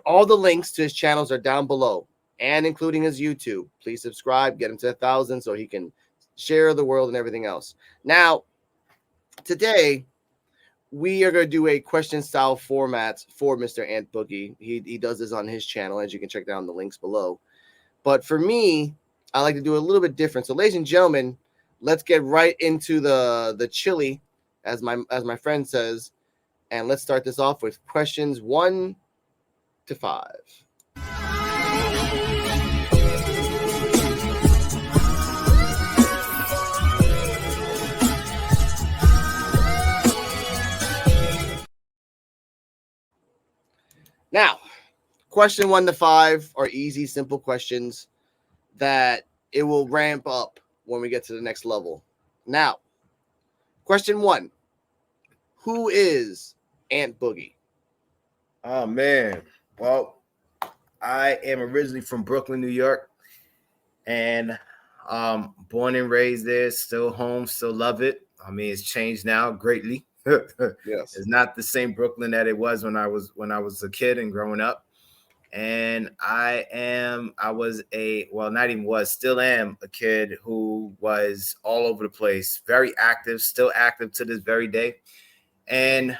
All the links to his channels are down below, and including his YouTube. Please subscribe, get him to 1,000 so he can share the world and everything else. Now, today we are going to do a question style format for Mr. Ant Boogie. He does this on his channel, as you can check down the links below. But for me, I like to do it a little bit different. So, ladies and gentlemen, let's get right into the chili, as my friend says, and let's start this off with questions 1 to 5. Now, question 1 to 5 are easy, simple questions that it will ramp up when we get to the next level. Now, question 1. Who is Ant Boogie? Oh, man. Well, I am originally from Brooklyn, New York, and born and raised there, still home, still love it. I mean, it's changed now greatly. Yes. It's not the same Brooklyn that it was when I was a kid and growing up. And still am a kid who was all over the place, very active, still active to this very day. And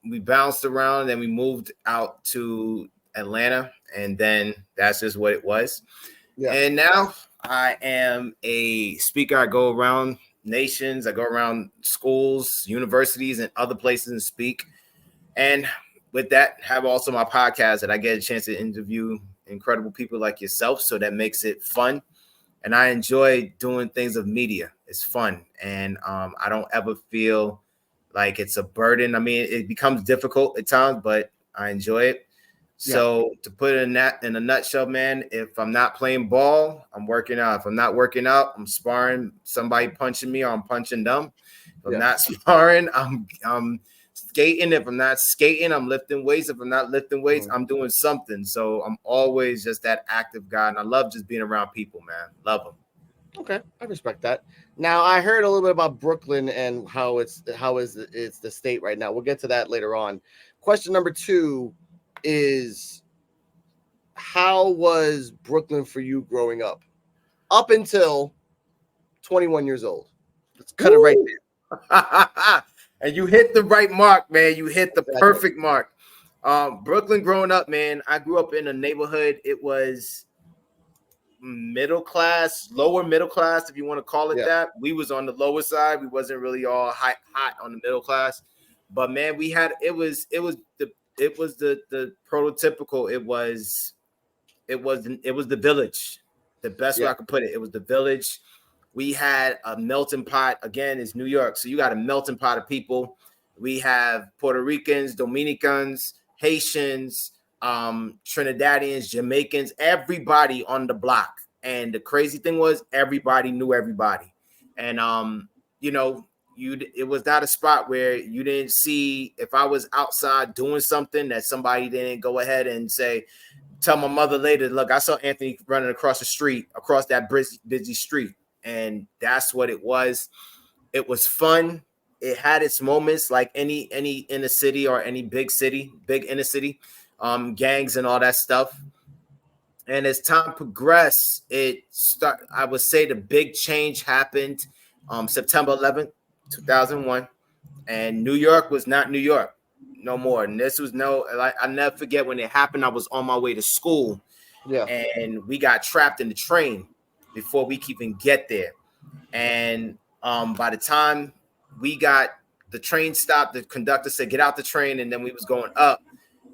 we bounced around and we moved out to Atlanta, and then that's just what it was. Yeah. And now I am a speaker. I go around nations, I go around schools, universities, and other places and speak. And with that, have also my podcast that I get a chance to interview incredible people like yourself. So that makes it fun. And I enjoy doing things of media. It's fun. And I don't ever feel like it's a burden. I mean, it becomes difficult at times, but I enjoy it. Yeah. So to put it in a nutshell, man, if I'm not playing ball, I'm working out. If I'm not working out, I'm sparring, somebody punching me, or I'm punching them. If I'm not sparring, I'm skating. If I'm not skating, I'm lifting weights. If I'm not lifting weights, I'm doing something. So I'm always just that active guy. And I love just being around people, man. Love them. Okay, I respect that. Now, I heard a little bit about Brooklyn and how it's the state right now. We'll get to that later on. Question number 2 is, how was Brooklyn for you growing up until 21 years old? Let's cut it right there. And you hit the right mark, man. You hit the perfect mark. Brooklyn growing up, man, I grew up in a neighborhood. It was middle class, lower middle class, if you want to call it that. We was on the lower side. We wasn't really all hot on the middle class. But man, it was the prototypical. It was the village. The best way I could put it. It was the village. We had a melting pot. Again, it's New York, so you got a melting pot of people. We have Puerto Ricans, Dominicans, Haitians, Trinidadians, Jamaicans, everybody on the block. And the crazy thing was, everybody knew everybody. And it was not a spot where you didn't see, if I was outside doing something, that somebody didn't go ahead and tell my mother later, look, I saw Anthony running across the street, across that busy street. And that's what it was. It was fun. It had its moments, like any inner city or any big inner city, gangs and all that stuff. And as time progressed, I would say the big change happened September 11th, 2001. And New York was not New York no more. And this was I never forget when it happened. I was on my way to school. Yeah. And we got trapped in the train before we could even get there. And by the time the train stopped, the conductor said, get out the train. And then we was going up.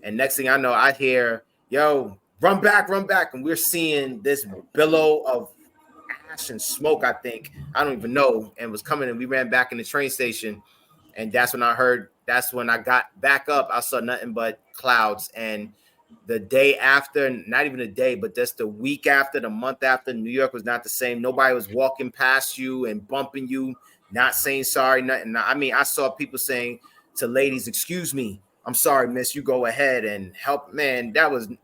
And next thing I know, I hear, yo, run back. And we're seeing this billow of ash and smoke, I think. I don't even know. And was coming, and we ran back in the train station. And that's when I got back up. I saw nothing but clouds. And the day after, not even a day, but just the week after, the month after, New York was not the same. Nobody was walking past you and bumping you, not saying sorry, nothing. I mean, I saw people saying to ladies, excuse me, I'm sorry, miss, you go ahead and help. Man,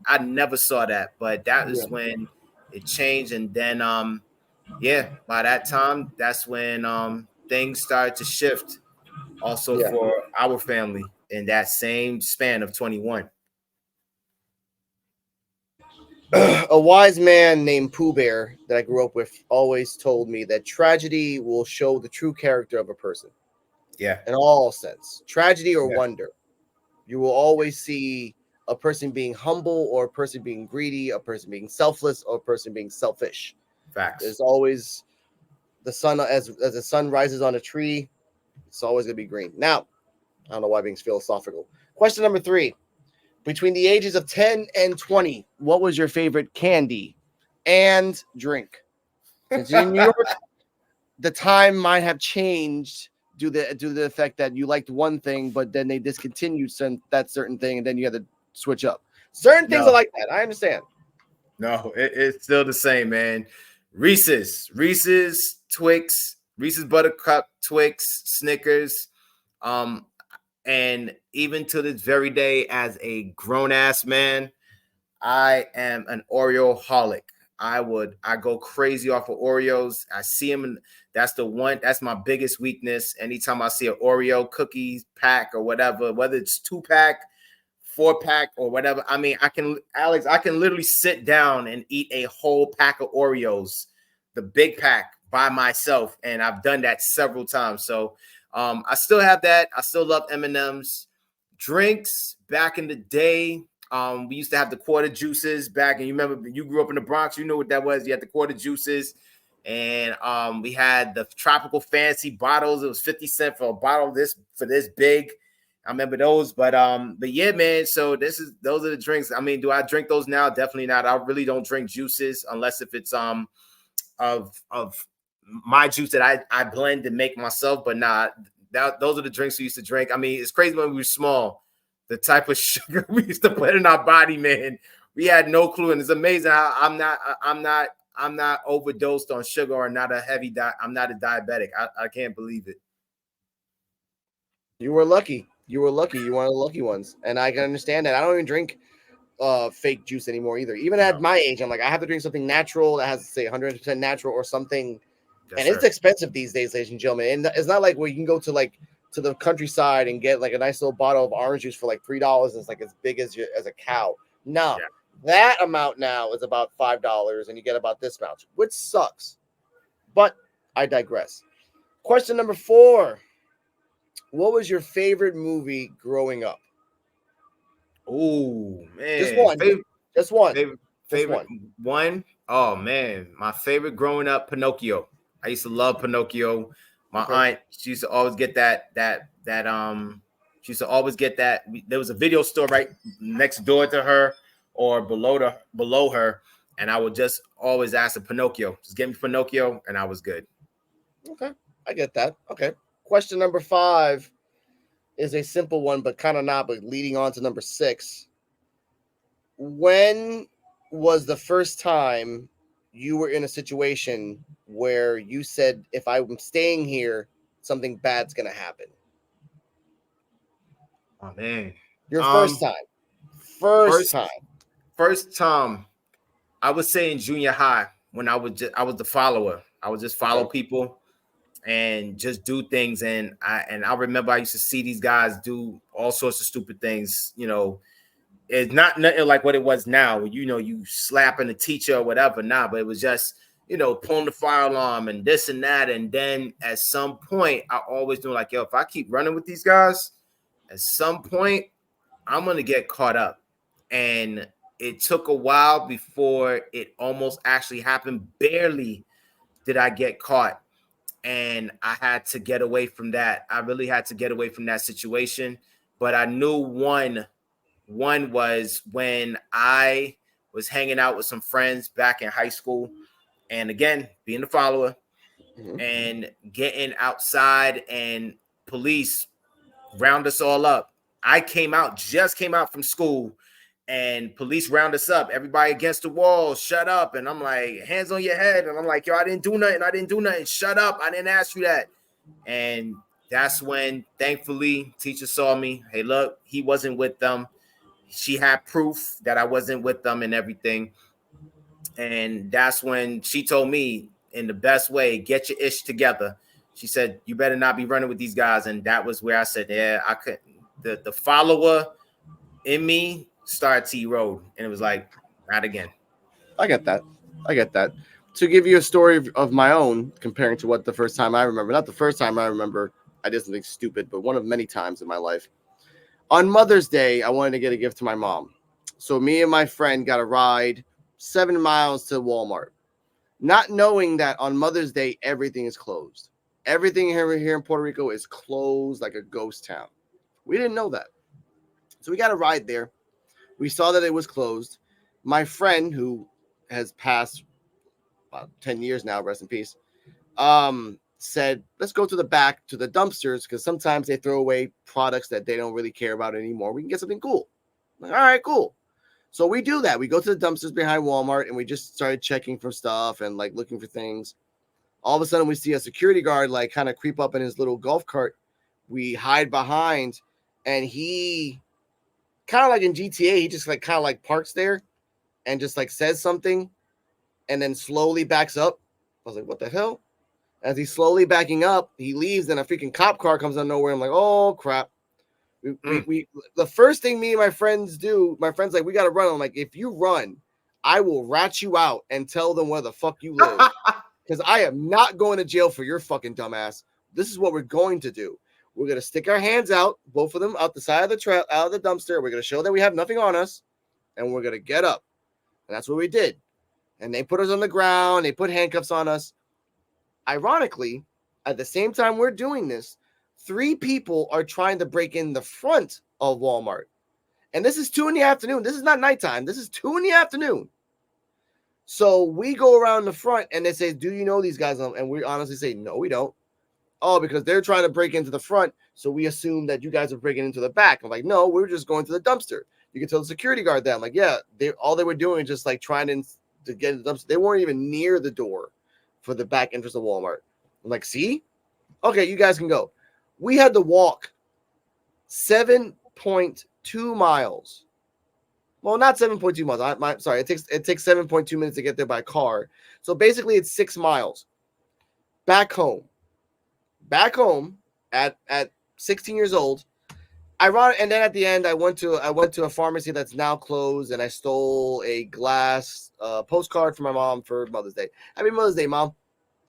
I never saw that, but that is when it changed. And then, by that time, that's when things started to shift also for our family. in that same span of 21. A wise man named Pooh Bear that I grew up with always told me that tragedy will show the true character of a person. Yeah. In all sense, tragedy or Yeah. wonder. You will always see a person being humble or a person being greedy, a person being selfless or a person being selfish. Facts. There's always the sun as the sun rises on a tree, it's always gonna be green. Now, I don't know why I'm being philosophical. Question number 3. Between the ages of 10 and 20, what was your favorite candy and drink? Since you're in New York, the time might have changed due to the effect that you liked one thing, but then they discontinued that certain thing, and then you had to switch up. Certain things are like that. I understand. No, it's still the same, man. Reese's, Twix, Reese's Buttercup, Twix, Snickers. And even to this very day, as a grown-ass man, I am an Oreo holic. I go crazy off of Oreos. I see them, and that's my biggest weakness. Anytime I see an Oreo cookie pack or whatever, whether it's 2-pack, 4-pack, or whatever. I mean, I can literally sit down and eat a whole pack of Oreos, the big pack, by myself, and I've done that several times. So I still have that. I still love M&Ms. Drinks back in the day. We used to have the quarter juices back, and you remember, you grew up in the Bronx, you know what that was. You had the quarter juices, and we had the tropical fancy bottles. It was 50 cents for a bottle this big. I remember those, but yeah, man. So those are the drinks. I mean, do I drink those now? Definitely not. I really don't drink juices unless if it's of my juice that I blend and make myself. But nah, those are the drinks we used to drink. I mean, it's crazy when we were small, the type of sugar we used to put in our body, man. We had no clue, and it's amazing how I'm not overdosed on sugar or not a heavy I'm not a diabetic. I can't believe it. You were lucky. You were lucky. You were one of the lucky ones, and I can understand that. I don't even drink fake juice anymore either. Even at my age, I'm like, I have to drink something natural that has, say, 100% natural or something. Yes, and it's expensive these days, ladies and gentlemen. And it's not like where you can go to the countryside and get like a nice little bottle of orange juice for like $3, and it's like as big as a cow. No, that amount now is about $5, and you get about this amount, which sucks. But I digress. Question number 4. What was your favorite movie growing up? Oh, man. Just one. Just one. Favorite one? Oh, man. My favorite growing up, Pinocchio. I used to love Pinocchio. My aunt, she used to always get she used to always get that. There was a video store right next door to her or below her. And I would just always ask for Pinocchio. Just give me Pinocchio, and I was good. Okay. I get that. Okay. Question number 5 is a simple one, but kind of not, but leading on to number 6. When was the first time you were in a situation where you said, if I'm staying here, something bad's going to happen? Oh, man. Your first time. First time. First time, I would say in junior high, when I was the follower. I would just follow people and just do things. And I remember I used to see these guys do all sorts of stupid things. You know, it's not nothing like what it was now. You slapping a teacher or whatever. Nah, but it was just, pulling the fire alarm and this and that. And then at some point, I always knew, like, yo, if I keep running with these guys, at some point, I'm going to get caught up. And it took a while before it almost actually happened. Barely did I get caught. And I had to get away from that. I really had to get away from that situation. But I knew one was when I was hanging out with some friends back in high school. And again, being the follower and getting outside, and police round us all up. I just came out from school, and police round us up. Everybody against the wall, shut up. And I'm like, hands on your head. And I'm like, yo, I didn't do nothing. Shut up. I didn't ask you that. And that's when, thankfully, teacher saw me. Hey, look, he wasn't with them. She had proof that I wasn't with them and everything. And that's when she told me, in the best way, get your ish together. She said, you better not be running with these guys. And that was where I said, yeah, I couldn't. the follower in me started to erode, and it was like, not again. I get that. I get that. To give you a story of my own, comparing to what the first time I remember, not the first time I remember, I did something stupid, but one of many times in my life. On Mother's Day, I wanted to get a gift to my mom. So me and my friend got a ride 7 miles to Walmart, not knowing that on Mother's Day, everything is closed. Everything here in Puerto Rico is closed like a ghost town. We didn't know that. So we got a ride there. We saw that it was closed. My friend, who has passed about 10 years now, rest in peace, said, let's go to the back to the dumpsters because sometimes they throw away products that they don't really care about anymore. We can get something cool. I'm like, all right, cool. So we do that. We go to the dumpsters behind Walmart and we just started checking for stuff and like looking for things. All of a sudden we see a security guard like kind of creep up in his little golf cart. We hide behind and he kind of like in GTA, he just like kind of like parks there and just like says something and then slowly backs up. I was like, what the hell? As he's slowly backing up, he leaves and a freaking cop car comes out of nowhere. I'm like, oh crap. We the first thing me and my friends do, my friend's like, we got to run. I'm like, if you run, I will rat you out and tell them where the fuck you live. Because I am not going to jail for your fucking dumbass. This is what we're going to do. We're going to stick our hands out, both of them out the side of the out of the dumpster. We're going to show that we have nothing on us, and we're going to get up. And that's what we did. And they put us on the ground. They put handcuffs on us. Ironically, at the same time we're doing this, 3 people are trying to break in the front of Walmart. And this is 2 p.m. This is not nighttime. This is 2 p.m. So we go around the front and they say, do you know these guys? And we honestly say, no, we don't. Oh, because they're trying to break into the front. So we assume that you guys are breaking into the back. I'm like, no, we're just going to the dumpster. You can tell the security guard that. I'm like, yeah, all they were doing is just like trying to get in the dumpster. They weren't even near the door for the back entrance of Walmart. I'm like, see? Okay, you guys can go. We had to walk 7.2 miles. Well, not 7.2 miles. Sorry, it takes 7.2 minutes to get there by car. So basically it's 6 miles. Back home at 16 years old. Ironic, and then at the end I went to a pharmacy that's now closed and I stole a glass postcard for my mom for Mother's Day. Happy Mother's Day, Mom.